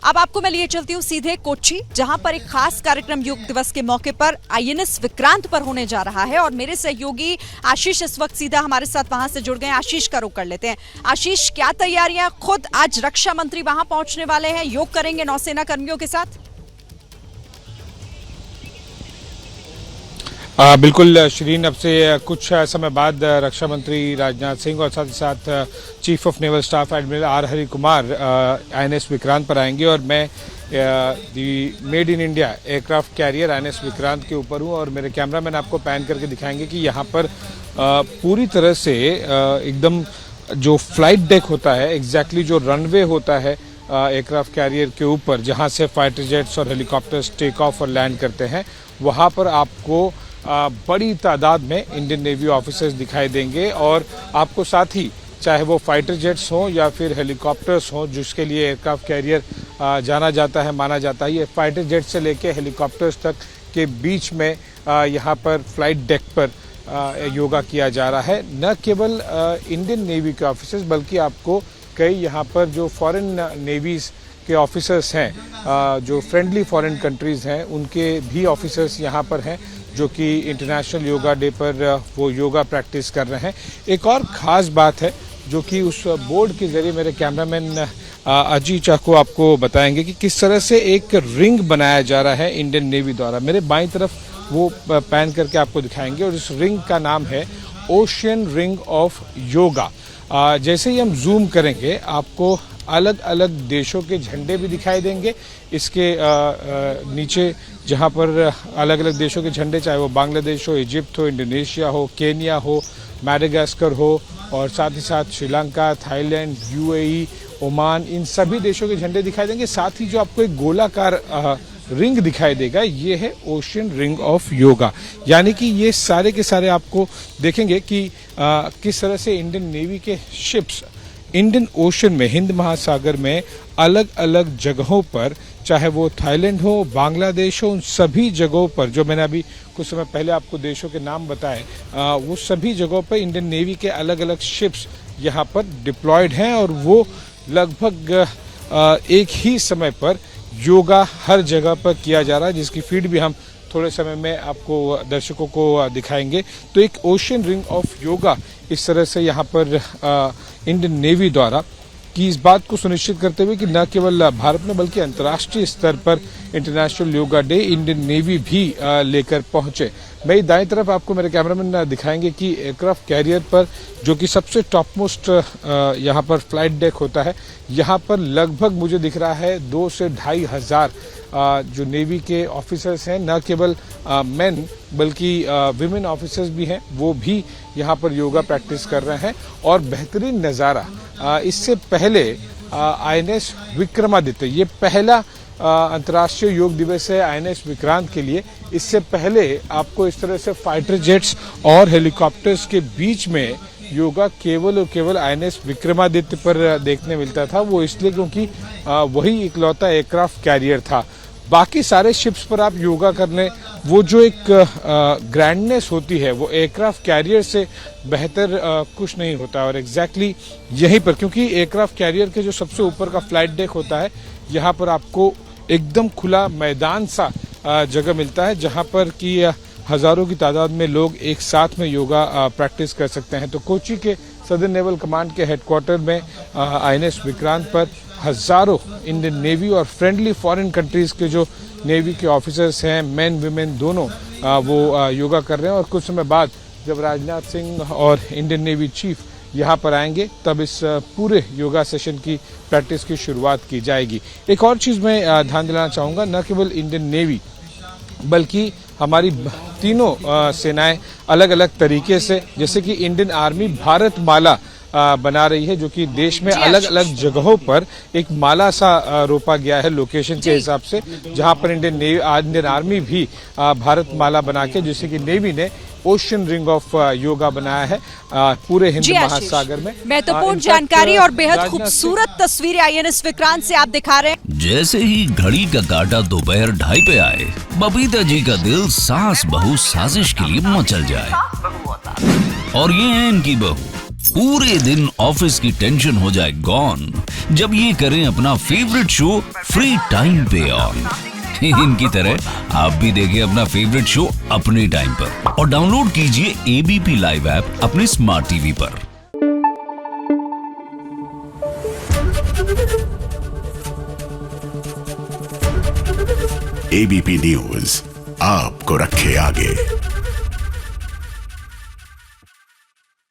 अब आपको मैं लिए चलती हूँ सीधे कोच्चि, जहां पर एक खास कार्यक्रम योग दिवस के मौके पर आईएनएस विक्रांत पर होने जा रहा है और मेरे सहयोगी आशीष इस वक्त सीधा हमारे साथ वहां से जुड़ गए। आशीष का रुख कर लेते हैं। आशीष, क्या तैयारियां? खुद आज रक्षा मंत्री वहां पहुंचने वाले हैं, योग करेंगे नौसेना कर्मियों के साथ। बिल्कुल श्रीन, अब से कुछ समय बाद रक्षा मंत्री राजनाथ सिंह और साथ ही साथ chief of naval staff admiral R Hari Kumar INS Vikrant पर आएंगे और मैं the made in India aircraft carrier INS Vikrant के ऊपर हूं और मेरे कैमरामैन आपको पैन करके दिखाएंगे कि यहां पर पूरी तरह से एकदम जो फ्लाइट डेक होता है, एग्जैक्टली जो रनवे होता है एयरक्राफ्ट कैरियर के ऊपर, जहां से फाइटर जेट्स और हेलीकॉप्टर्स टेक ऑफ और लैंड करते हैं, वहां पर आपको बड़ी तादाद में इंडियन नेवी ऑफिसर्स दिखाई देंगे और आपको साथ ही चाहे वो फाइटर जेट्स हों या फिर हेलीकॉप्टर्स हों, जिसके लिए एयरक्राफ्ट कैरियर जाना जाता है, माना जाता है, ये फाइटर जेट से लेके हेलीकॉप्टर्स तक के बीच में यहाँ पर फ्लाइट डेक पर योगा किया जा रहा है। न केवल इंडियन नेवी के ऑफिसर्स बल्कि आपको कई यहाँ पर जो फॉरेन नेवीज़ के ऑफिसर्स हैं, जो फ्रेंडली फॉरेन कंट्रीज़ हैं, उनके भी ऑफिसर्स यहाँ पर हैं जो कि इंटरनेशनल योगा डे पर वो योगा प्रैक्टिस कर रहे हैं। एक और ख़ास बात है जो कि उस बोर्ड के ज़रिए मेरे कैमरामैन अजीत चाको आपको बताएंगे कि किस तरह से एक रिंग बनाया जा रहा है इंडियन नेवी द्वारा। मेरे बाईं तरफ वो पैन करके आपको दिखाएंगे और इस रिंग का नाम है ओशियन रिंग ऑफ योगा। जैसे ही हम जूम करेंगे आपको अलग अलग देशों के झंडे भी दिखाई देंगे। इसके नीचे जहां पर अलग अलग देशों के झंडे, चाहे वो बांग्लादेश हो, इजिप्ट हो, इंडोनेशिया हो, केनिया हो, मैडागास्कर हो और साथ ही साथ श्रीलंका, थाईलैंड, यूएई, ओमान, इन सभी देशों के झंडे दिखाई देंगे। साथ ही जो आपको एक गोलाकार रिंग दिखाई देगा, ये है ओशियन रिंग ऑफ योगा। यानी कि ये सारे के सारे आपको देखेंगे कि किस तरह से इंडियन नेवी के शिप्स इंडियन ओशन में, हिंद महासागर में अलग अलग जगहों पर, चाहे वो थाईलैंड हो, बांग्लादेश हो, उन सभी जगहों पर, जो मैंने अभी कुछ समय पहले आपको देशों के नाम बताए, वो सभी जगहों पर इंडियन नेवी के अलग अलग शिप्स यहाँ पर डिप्लॉयड हैं और वो लगभग एक ही समय पर योगा हर जगह पर किया जा रहा है, जिसकी फीड भी हम थोड़े समय में आपको दर्शकों को दिखाएंगे। तो एक ओशियन रिंग ऑफ योगा इस तरह से यहाँ पर इंडियन नेवी द्वारा कि इस बात को सुनिश्चित करते हुए कि न केवल भारत में बल्कि अंतर्राष्ट्रीय स्तर पर international yoga day Indian navy भी लेकर पहुंचे। मेरी दाईं तरफ आपको मेरे कैमरामैन दिखाएंगे कि एयरक्राफ्ट कैरियर पर, जो कि सबसे टॉप मोस्ट यहाँ पर फ्लाइट डेक होता है, यहाँ पर लगभग मुझे दिख रहा है 2 से 2,500 हजार जो नेवी के ऑफिसर्स हैं, न केवल मेन बल्कि विमेन ऑफिसर्स भी हैं, वो भी यहाँ पर योगा प्रैक्टिस कर रहे हैं। और बेहतरीन नज़ारा, इससे पहले आईएनएस विक्रमादित्य, ये पहला अंतर्राष्ट्रीय योग दिवस है आईएनएस विक्रांत के लिए। इससे पहले आपको इस तरह से फाइटर जेट्स और हेलीकॉप्टर्स के बीच में योगा केवल और केवल आईएनएस विक्रमादित्य पर देखने मिलता था। वो इसलिए क्योंकि वही इकलौता एयरक्राफ्ट कैरियर था। बाकी सारे शिप्स पर आप योगा कर लें, वो जो एक ग्रैंडनेस होती है वो एयरक्राफ्ट कैरियर से बेहतर कुछ नहीं होता। और एग्जैक्टली यहीं पर, क्योंकि एयरक्राफ्ट कैरियर के जो सबसे ऊपर का फ्लाइट डेक होता है, यहाँ पर आपको एकदम खुला मैदान सा जगह मिलता है, जहाँ पर कि हजारों की तादाद में लोग एक साथ में योगा प्रैक्टिस कर सकते हैं। तो कोच्चि के सदर्न नेवल कमांड के हेडक्वार्टर में आईएनएस विक्रांत पर हजारों इंडियन नेवी और फ्रेंडली फॉरेन कंट्रीज के जो नेवी के ऑफिसर्स हैं, मेन विमेन दोनों, वो योगा कर रहे हैं। और कुछ समय बाद जब राजनाथ सिंह और इंडियन नेवी चीफ यहाँ पर आएंगे, तब इस पूरे योगा सेशन की प्रैक्टिस की शुरुआत की जाएगी। एक और चीज़ मैं ध्यान दिलाना चाहूँगा, न केवल इंडियन नेवी बल्कि हमारी तीनों सेनाएं अलग अलग तरीके से, जैसे कि इंडियन आर्मी भारत माला बना रही है, जो कि देश में अलग अलग जगहों पर एक माला सा रोपा गया है लोकेशन के हिसाब से, जहां पर इंडियन आर्मी भी भारत माला बना के, जैसे कि नेवी ने ओशियन रिंग ऑफ योगा बनाया है पूरे हिंद महासागर में। महत्वपूर्ण जानकारी और बेहद खूबसूरत तस्वीरें आईएनएस विक्रांत से आप दिखा रहे हैं। जैसे ही घड़ी का काटा दोपहर 2:30 पे आए, बबीता जी का दिल सास बहू साजिश के लिए मचल जाए। और ये है इनकी बहू, पूरे दिन ऑफिस की टेंशन हो जाए गॉन जब ये करें अपना फेवरेट शो फ्री टाइम पे ऑन। इनकी तरह आप भी देखें अपना फेवरेट शो अपने टाइम पर और डाउनलोड कीजिए एबीपी लाइव ऐप अपने स्मार्ट टीवी पर। एबीपी न्यूज आपको रखे आगे।